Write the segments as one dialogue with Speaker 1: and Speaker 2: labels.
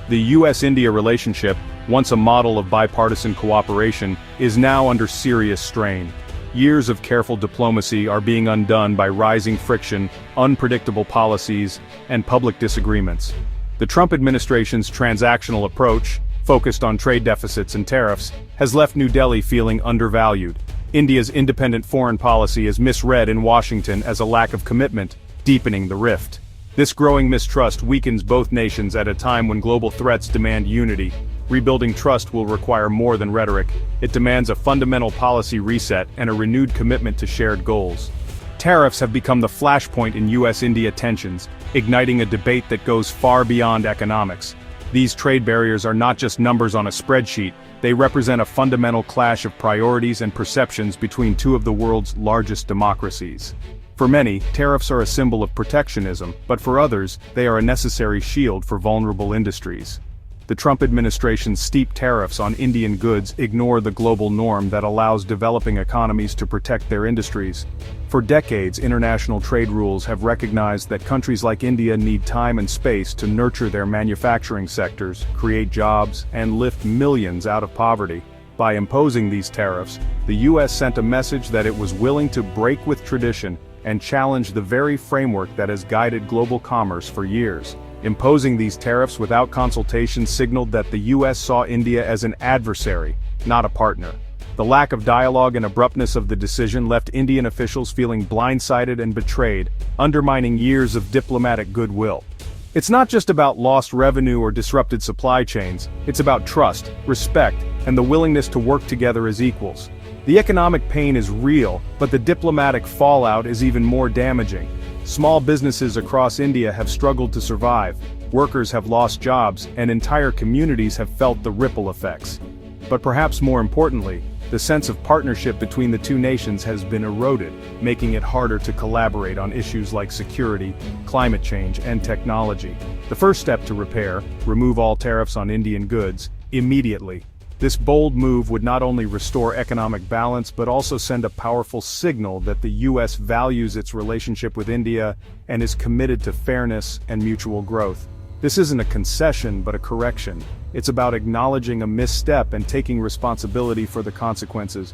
Speaker 1: The US-India relationship, once a model of bipartisan cooperation, is now under serious strain. Years of careful diplomacy are being undone by rising friction, unpredictable policies, and public disagreements. The Trump administration's transactional approach, focused on trade deficits and tariffs, has left New Delhi feeling undervalued. India's independent foreign policy is misread in Washington as a lack of commitment, deepening the rift. This growing mistrust weakens both nations at a time when global threats demand unity. Rebuilding trust will require more than rhetoric. It demands a fundamental policy reset and a renewed commitment to shared goals. Tariffs have become the flashpoint in US-India tensions, igniting a debate that goes far beyond economics. These trade barriers are not just numbers on a spreadsheet, they represent a fundamental clash of priorities and perceptions between two of the world's largest democracies. For many, tariffs are a symbol of protectionism, but for others, they are a necessary shield for vulnerable industries. The Trump administration's steep tariffs on Indian goods ignore the global norm that allows developing economies to protect their industries. For decades, international trade rules have recognized that countries like India need time and space to nurture their manufacturing sectors, create jobs, and lift millions out of poverty. By imposing these tariffs, the US sent a message that it was willing to break with tradition and challenge the very framework that has guided global commerce for years. Imposing these tariffs without consultation signaled that the US saw India as an adversary, not a partner. The lack of dialogue and abruptness of the decision left Indian officials feeling blindsided and betrayed, undermining years of diplomatic goodwill. It's not just about lost revenue or disrupted supply chains, it's about trust, respect, and the willingness to work together as equals. The economic pain is real, but the diplomatic fallout is even more damaging. Small businesses across India have struggled to survive, workers have lost jobs, and entire communities have felt the ripple effects. But perhaps more importantly, the sense of partnership between the two nations has been eroded, making it harder to collaborate on issues like security, climate change, and technology. The first step to repair, remove all tariffs on Indian goods, immediately. This bold move would not only restore economic balance but also send a powerful signal that the US values its relationship with India and is committed to fairness and mutual growth. This isn't a concession but a correction. It's about acknowledging a misstep and taking responsibility for the consequences.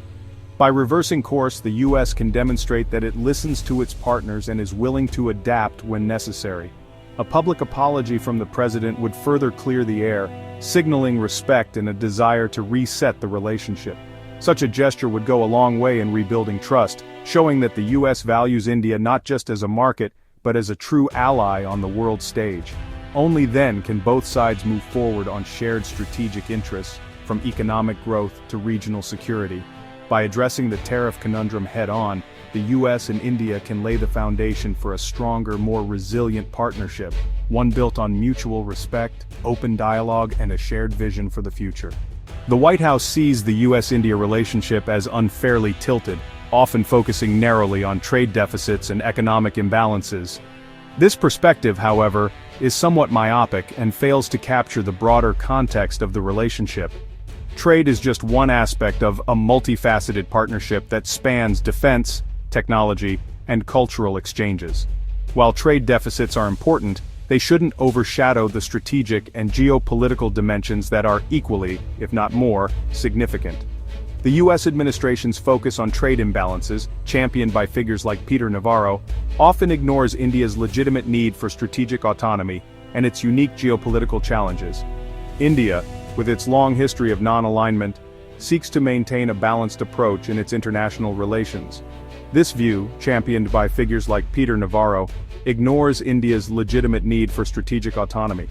Speaker 1: By reversing course, the US can demonstrate that it listens to its partners and is willing to adapt when necessary. A public apology from the president would further clear the air, signaling respect and a desire to reset the relationship. Such a gesture would go a long way in rebuilding trust, showing that the US values India not just as a market, but as a true ally on the world stage. Only then can both sides move forward on shared strategic interests, from economic growth to regional security. By addressing the tariff conundrum head-on, the US and India can lay the foundation for a stronger, more resilient partnership, one built on mutual respect, open dialogue, and a shared vision for the future. The White House sees the US-India relationship as unfairly tilted, often focusing narrowly on trade deficits and economic imbalances. This perspective, however, is somewhat myopic and fails to capture the broader context of the relationship. Trade is just one aspect of a multifaceted partnership that spans defense, technology, and cultural exchanges. While trade deficits are important, they shouldn't overshadow the strategic and geopolitical dimensions that are equally, if not more, significant. The US administration's focus on trade imbalances, championed by figures like Peter Navarro, often ignores India's legitimate need for strategic autonomy and its unique geopolitical challenges. India, with its long history of non-alignment, seeks to maintain a balanced approach in its international relations. This view, championed by figures like Peter Navarro, ignores India's legitimate need for strategic autonomy.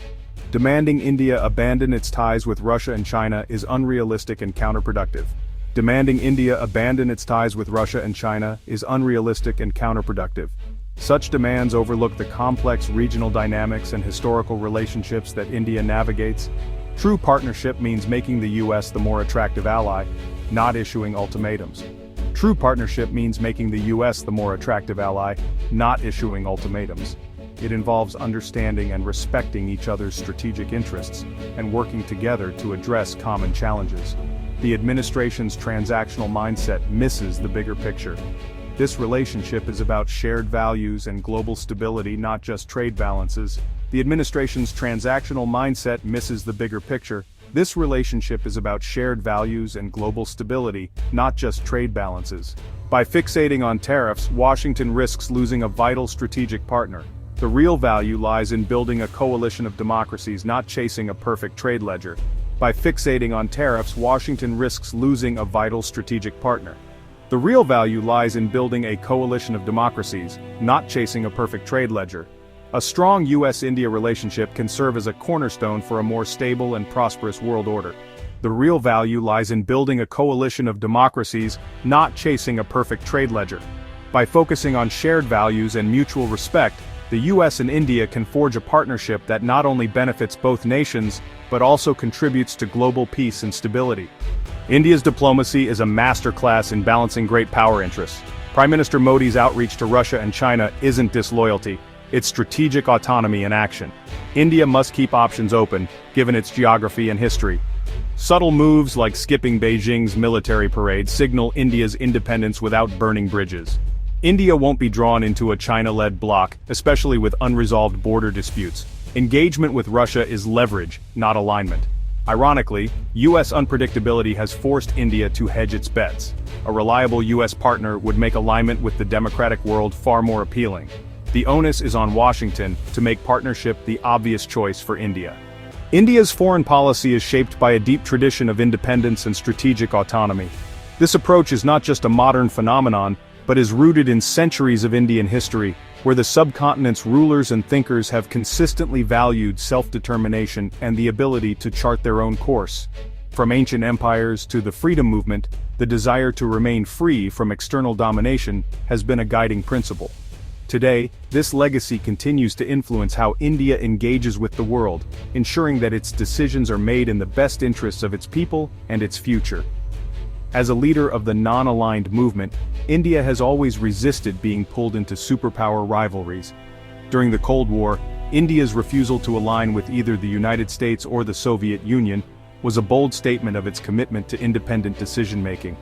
Speaker 1: Demanding India abandon its ties with Russia and China is unrealistic and counterproductive. Demanding India abandon its ties with Russia and China is unrealistic and counterproductive. Such demands overlook the complex regional dynamics and historical relationships that India navigates. True partnership means making the US the more attractive ally, not issuing ultimatums. True partnership means making the US the more attractive ally, not issuing ultimatums. It involves understanding and respecting each other's strategic interests, and working together to address common challenges. The administration's transactional mindset misses the bigger picture. This relationship is about shared values and global stability, not just trade balances. the administration's transactional mindset misses the bigger picture. This relationship is about shared values and global stability, not just trade balances. By fixating on tariffs, Washington risks losing a vital strategic partner. The real value lies in building a coalition of democracies, not chasing a perfect trade ledger. By fixating on tariffs, Washington risks losing a vital strategic partner. The real value lies in building a coalition of democracies, not chasing a perfect trade ledger. A strong US-India relationship can serve as a cornerstone for a more stable and prosperous world order. The real value lies in building a coalition of democracies, not chasing a perfect trade ledger. By focusing on shared values and mutual respect, the US and India can forge a partnership that not only benefits both nations, but also contributes to global peace and stability. India's diplomacy is a masterclass in balancing great power interests. Prime Minister Modi's outreach to Russia and China isn't disloyalty, it's strategic autonomy in action. India must keep options open, given its geography and history. Subtle moves like skipping Beijing's military parade signal India's independence without burning bridges. India won't be drawn into a China-led bloc, especially with unresolved border disputes. Engagement with Russia is leverage, not alignment. Ironically, US unpredictability has forced India to hedge its bets. A reliable US partner would make alignment with the democratic world far more appealing. The onus is on Washington to make partnership the obvious choice for India. India's foreign policy is shaped by a deep tradition of independence and strategic autonomy. This approach is not just a modern phenomenon, but is rooted in centuries of Indian history, where the subcontinent's rulers and thinkers have consistently valued self-determination and the ability to chart their own course. From ancient empires to the freedom movement, the desire to remain free from external domination has been a guiding principle. Today, this legacy continues to influence how India engages with the world, ensuring that its decisions are made in the best interests of its people and its future. As a leader of the non-aligned movement, India has always resisted being pulled into superpower rivalries. During the Cold War, India's refusal to align with either the United States or the Soviet Union was a bold statement of its commitment to independent decision-making.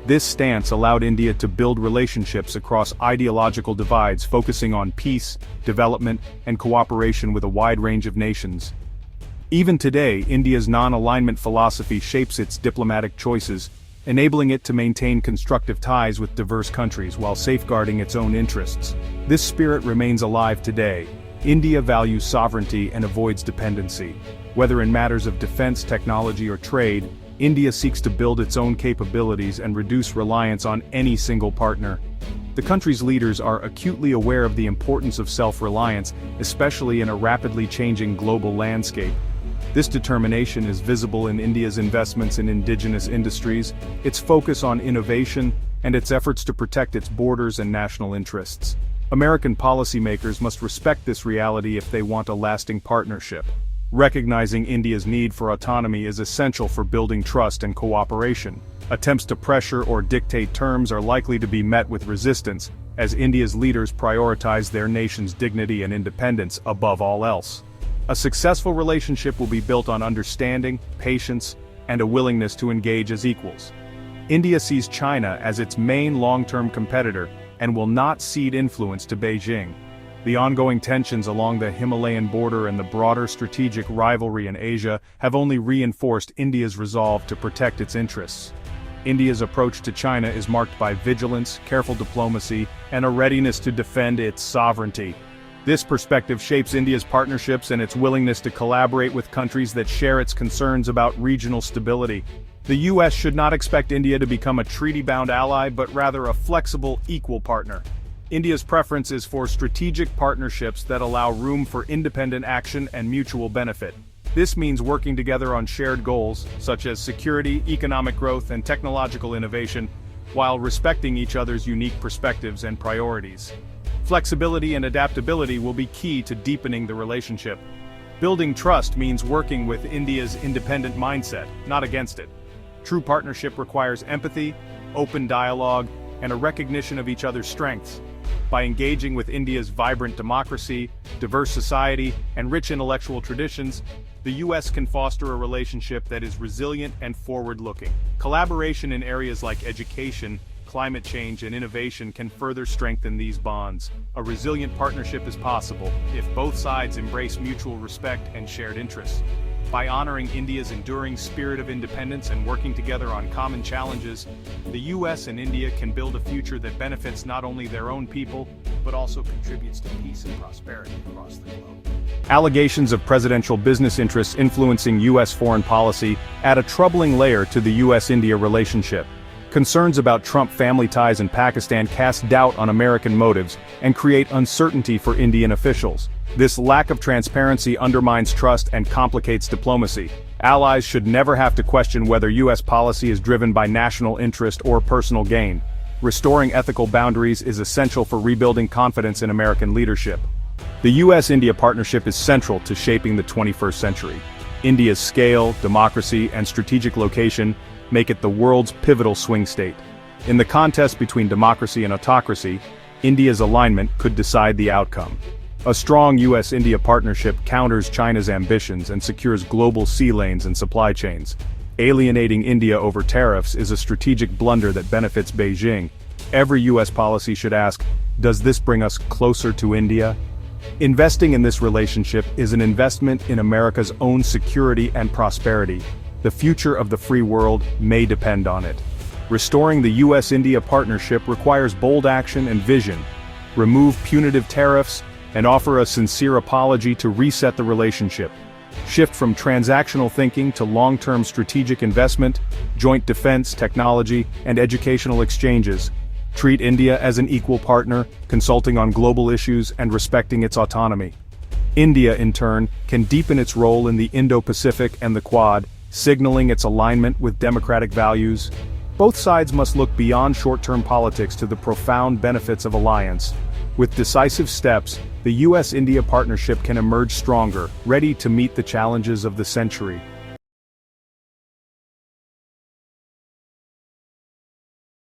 Speaker 1: This stance allowed India to build relationships across ideological divides, focusing on peace, development, and cooperation with a wide range of nations. Even today, India's non-alignment philosophy shapes its diplomatic choices, enabling it to maintain constructive ties with diverse countries while safeguarding its own interests. This spirit remains alive today. India values sovereignty and avoids dependency. Whether in matters of defense, technology, or trade, India seeks to build its own capabilities and reduce reliance on any single partner. The country's leaders are acutely aware of the importance of self-reliance, especially in a rapidly changing global landscape. This determination is visible in India's investments in indigenous industries, its focus on innovation, and its efforts to protect its borders and national interests. American policymakers must respect this reality if they want a lasting partnership. Recognizing India's need for autonomy is essential for building trust and cooperation. Attempts to pressure or dictate terms are likely to be met with resistance, as India's leaders prioritize their nation's dignity and independence above all else. A successful relationship will be built on understanding, patience, and a willingness to engage as equals. India sees China as its main long-term competitor and will not cede influence to Beijing. The ongoing tensions along the Himalayan border and the broader strategic rivalry in Asia have only reinforced India's resolve to protect its interests. India's approach to China is marked by vigilance, careful diplomacy, and a readiness to defend its sovereignty. This perspective shapes India's partnerships and its willingness to collaborate with countries that share its concerns about regional stability. The US should not expect India to become a treaty-bound ally, but rather a flexible, equal partner. India's preference is for strategic partnerships that allow room for independent action and mutual benefit. This means working together on shared goals, such as security, economic growth, and technological innovation, while respecting each other's unique perspectives and priorities. Flexibility and adaptability will be key to deepening the relationship. Building trust means working with India's independent mindset, not against it. True partnership requires empathy, open dialogue, and a recognition of each other's strengths. By engaging with India's vibrant democracy, diverse society, and rich intellectual traditions, the US can foster a relationship that is resilient and forward-looking. Collaboration in areas like education, climate change and innovation can further strengthen these bonds. A resilient partnership is possible if both sides embrace mutual respect and shared interests. By honoring India's enduring spirit of independence and working together on common challenges, the US and India can build a future that benefits not only their own people, but also contributes to peace and prosperity across the globe. Allegations of presidential business interests influencing US foreign policy add a troubling layer to the US-India relationship. Concerns about Trump family ties in Pakistan cast doubt on American motives and create uncertainty for Indian officials. This lack of transparency undermines trust and complicates diplomacy. Allies should never have to question whether US policy is driven by national interest or personal gain. Restoring ethical boundaries is essential for rebuilding confidence in American leadership. The US-India partnership is central to shaping the 21st century. India's scale, democracy, and strategic location make it the world's pivotal swing state. In the contest between democracy and autocracy, India's alignment could decide the outcome. A strong US-India partnership counters China's ambitions and secures global sea lanes and supply chains. Alienating India over tariffs is a strategic blunder that benefits Beijing. Every US policy should ask, does this bring us closer to India? Investing in this relationship is an investment in America's own security and prosperity. The future of the free world may depend on it. Restoring the US-India partnership requires bold action and vision. Remove punitive tariffs and offer a sincere apology to reset the relationship. Shift from transactional thinking to long-term strategic investment, joint defense, technology, and educational exchanges. Treat India as an equal partner, consulting on global issues and respecting its autonomy. India, in turn, can deepen its role in the Indo-Pacific and the Quad, signaling its alignment with democratic values. Both sides must look beyond short-term politics to the profound benefits of alliance. With decisive steps, the US-India partnership can emerge stronger, ready to meet the challenges of the century.